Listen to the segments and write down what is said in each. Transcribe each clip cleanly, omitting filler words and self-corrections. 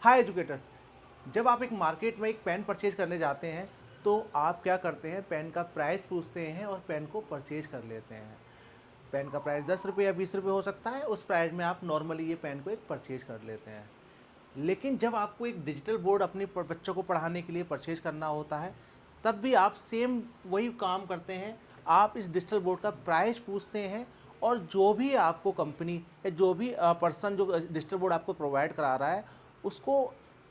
हाय educators. जब आप एक मार्केट में एक पेन परचेज करने जाते हैं तो आप क्या करते हैं, पेन का प्राइस पूछते हैं और पेन को परचेज कर लेते हैं। पेन का प्राइस 10 रुपये या 20 रुपये हो सकता है, उस प्राइस में आप नॉर्मली ये पेन को एक परचेज कर लेते हैं। लेकिन जब आपको एक डिजिटल बोर्ड अपने बच्चों को पढ़ाने के लिए परचेज करना होता है, तब भी आप सेम वही काम करते हैं। आप इस डिजिटल बोर्ड का प्राइस पूछते हैं और जो भी आपको कंपनी या जो भी पर्सन जो डिजिटल बोर्ड आपको प्रोवाइड करा रहा है, उसको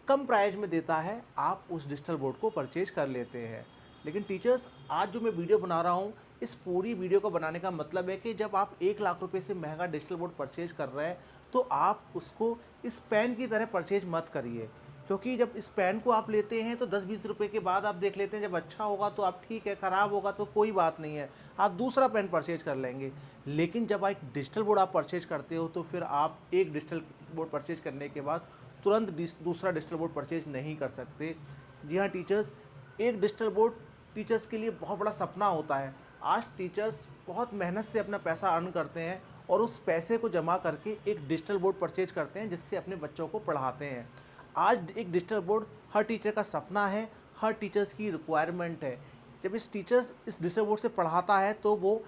कम प्राइस में देता है, आप उस डिजिटल बोर्ड को परचेज कर लेते हैं। लेकिन टीचर्स, आज जो मैं वीडियो बना रहा हूँ, इस पूरी वीडियो को बनाने का मतलब है कि जब आप 1 लाख रुपए से महंगा डिजिटल बोर्ड परचेज कर रहे हैं, तो आप उसको इस पेन की तरह परचेज मत करिए। क्योंकि जब इस पेन को आप लेते हैं तो 10-20 रुपए के बाद आप देख लेते हैं, जब अच्छा होगा तो आप ठीक है, ख़राब होगा तो कोई बात नहीं है, आप दूसरा पेन परचेज कर लेंगे। लेकिन जब एक डिजिटल बोर्ड आप परचेज करते हो तो फिर आप एक डिजिटल बोर्ड परचेज करने के बाद तुरंत दूसरा डिजिटल बोर्ड परचेज नहीं कर सकते। जी हाँ टीचर्स, एक डिजिटल बोर्ड टीचर्स के लिए बहुत बड़ा सपना होता है। आज टीचर्स बहुत मेहनत से अपना पैसा अर्न करते हैं और उस पैसे को जमा करके एक डिजिटल बोर्ड परचेज करते हैं, जिससे अपने बच्चों को पढ़ाते हैं। आज एक डिजिटल बोर्ड हर टीचर का सपना है, हर टीचर्स की रिक्वायरमेंट है। जब इस डिजिटल बोर्ड से पढ़ाता है तो वो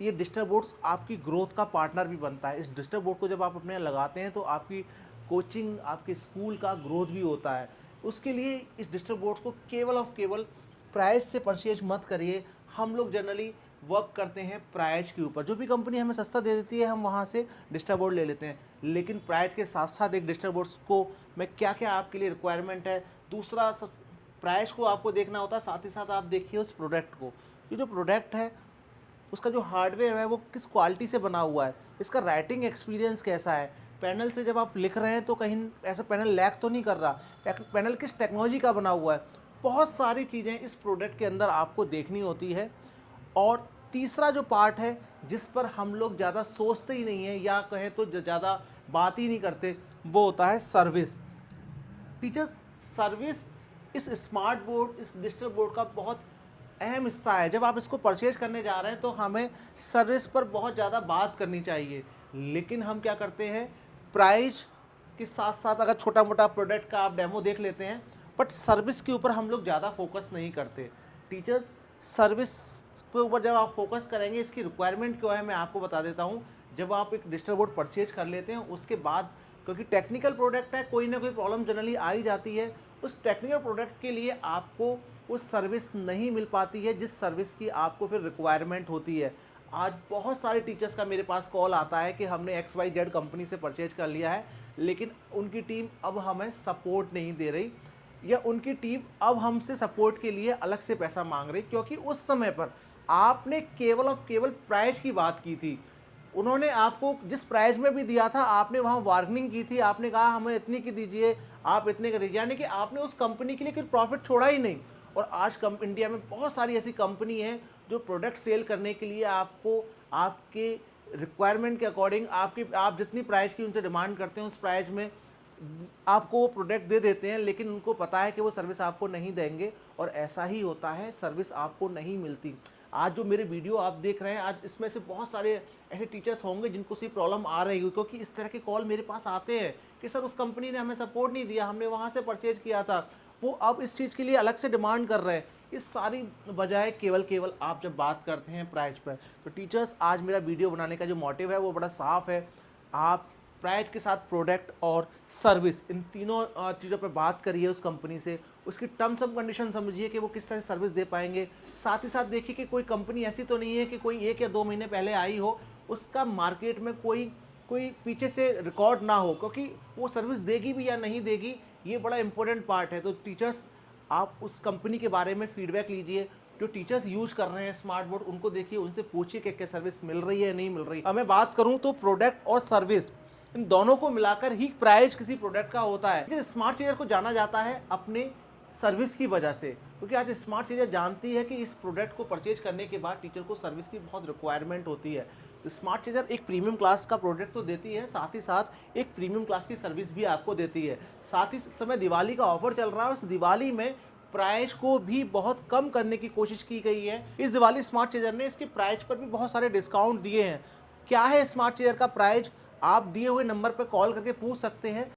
ये डिजिटल बोर्ड्स आपकी ग्रोथ का पार्टनर भी बनता है। इस डिजिटल बोर्ड को जब आप अपने यहाँ लगाते हैं तो आपकी कोचिंग, आपके स्कूल का ग्रोथ भी होता है। उसके लिए इस डिजिटल बोर्ड को केवल और केवल प्राइस से परचेज मत करिए। हम लोग जनरली वर्क करते हैं प्राइस के ऊपर। जो भी कंपनी हमें सस्ता दे देती है, हम वहाँ से डिजिटल बोर्ड ले लेते हैं। लेकिन प्राइस के साथ साथ एक डिजिटल बोर्ड्स को में क्या क्या आपके लिए रिक्वायरमेंट है, दूसरा प्राइस को आपको देखना होता है, साथ ही साथ आप देखिए उस प्रोडक्ट को। ये जो प्रोडक्ट है उसका जो हार्डवेयर है वो किस क्वालिटी से बना हुआ है, इसका राइटिंग एक्सपीरियंस कैसा है, पैनल से जब आप लिख रहे हैं तो कहीं ऐसा पैनल लैग तो नहीं कर रहा, पैनल किस टेक्नोलॉजी का बना हुआ है। बहुत सारी चीज़ें इस प्रोडक्ट के अंदर आपको देखनी होती है। और तीसरा जो पार्ट है, जिस पर हम लोग ज़्यादा सोचते ही नहीं हैं या कहें तो ज़्यादा बात ही नहीं करते, वो होता है सर्विस। टीचर्स, सर्विस इस स्मार्ट बोर्ड, इस डिजिटल बोर्ड का बहुत अहम हिस्सा है। जब आप इसको परचेज करने जा रहे हैं तो हमें सर्विस पर बहुत ज़्यादा बात करनी चाहिए। लेकिन हम क्या करते हैं, प्राइस के साथ साथ अगर छोटा मोटा प्रोडक्ट का आप डेमो देख लेते हैं, बट सर्विस के ऊपर हम लोग ज़्यादा फोकस नहीं करते। टीचर्स, सर्विस के ऊपर जब आप फोकस करेंगे, इसकी रिक्वायरमेंट क्या है मैं आपको बता देता हूँ। जब आप एक डिजिटल बोर्ड परचेज कर लेते हैं उसके बाद, क्योंकि टेक्निकल प्रोडक्ट है, कोई ना कोई प्रॉब्लम जनरली आ ही जाती है, उस टेक्निकल प्रोडक्ट के लिए आपको वो सर्विस नहीं मिल पाती है जिस सर्विस की आपको फिर रिक्वायरमेंट होती है। आज बहुत सारे टीचर्स का मेरे पास कॉल आता है कि हमने XYZ कंपनी से परचेज कर लिया है, लेकिन उनकी टीम अब हमें सपोर्ट नहीं दे रही, या उनकी टीम अब हमसे सपोर्ट के लिए अलग से पैसा मांग रही, क्योंकि उस समय पर आपने केवल और केवल प्राइस की बात की थी। उन्होंने आपको जिस प्राइस में भी दिया था, आपने वहाँ वार्निंग की थी, आपने कहा हमें इतने की दीजिए, आप इतने का दीजिए, यानी कि आपने उस कंपनी के लिए कोई प्रॉफिट छोड़ा ही नहीं। और आज इंडिया में बहुत सारी ऐसी कंपनी है जो प्रोडक्ट सेल करने के लिए आपको आपके रिक्वायरमेंट के अकॉर्डिंग, आप जितनी प्राइस की उनसे डिमांड करते हैं उस प्राइस में आपको वो प्रोडक्ट दे देते हैं, लेकिन उनको पता है कि वो सर्विस आपको नहीं देंगे। और ऐसा ही होता है, सर्विस आपको नहीं मिलती। आज जो मेरे वीडियो आप देख रहे हैं, आज इसमें से बहुत सारे ऐसे टीचर्स होंगे जिनको सी प्रॉब्लम आ रही है, क्योंकि इस तरह के कॉल मेरे पास आते हैं कि सर उस कंपनी ने हमें सपोर्ट नहीं दिया, हमने वहाँ से परचेज किया था, वो अब इस चीज़ के लिए अलग से डिमांड कर रहे हैं। इस सारी बजाय केवल केवल आप जब बात करते हैं प्राइस पर। तो टीचर्स, आज मेरा वीडियो बनाने का जो मोटिव है वो बड़ा साफ है। आप प्राइस के साथ प्रोडक्ट और सर्विस, इन तीनों चीज़ों पर बात करिए उस कंपनी से, उसकी टर्म्स एंड कंडीशन समझिए कि वो किस तरह से सर्विस दे पाएंगे। साथ ही साथ देखिए कि कोई कंपनी ऐसी तो नहीं है कि कोई 1 या 2 महीने पहले आई हो, उसका मार्केट में कोई कोई पीछे से रिकॉर्ड ना हो, क्योंकि वो सर्विस देगी भी या नहीं देगी, ये बड़ा इंपॉर्टेंट पार्ट है। तो टीचर्स, आप उस कंपनी के बारे में फीडबैक लीजिए। जो टीचर्स यूज कर रहे हैं स्मार्ट बोर्ड, उनको देखिए, उनसे पूछिए कि क्या सर्विस मिल रही है या नहीं मिल रही। अब मैं बात करूं तो प्रोडक्ट और सर्विस, इन दोनों को मिलाकर ही प्राइस किसी प्रोडक्ट का होता है। लेकिन स्मार्ट चीजर को जाना जाता है अपने सर्विस की वजह से, क्योंकि आज स्मार्ट चीज़र जानती है कि इस प्रोडक्ट को परचेज करने के बाद टीचर को सर्विस की बहुत रिक्वायरमेंट होती है। तो स्मार्ट चीज़र एक प्रीमियम क्लास का प्रोडक्ट तो देती है, साथ ही साथ एक प्रीमियम क्लास की सर्विस भी आपको देती है। साथ ही इस समय दिवाली का ऑफर चल रहा है, उस दिवाली में प्राइस को भी बहुत कम करने की कोशिश की गई है। इस दिवाली स्मार्ट चीज़र ने इसके प्राइस पर भी बहुत सारे डिस्काउंट दिए हैं। क्या है स्मार्ट चीज़र का प्राइस, आप दिए हुए नंबर पर कॉल करके पूछ सकते हैं।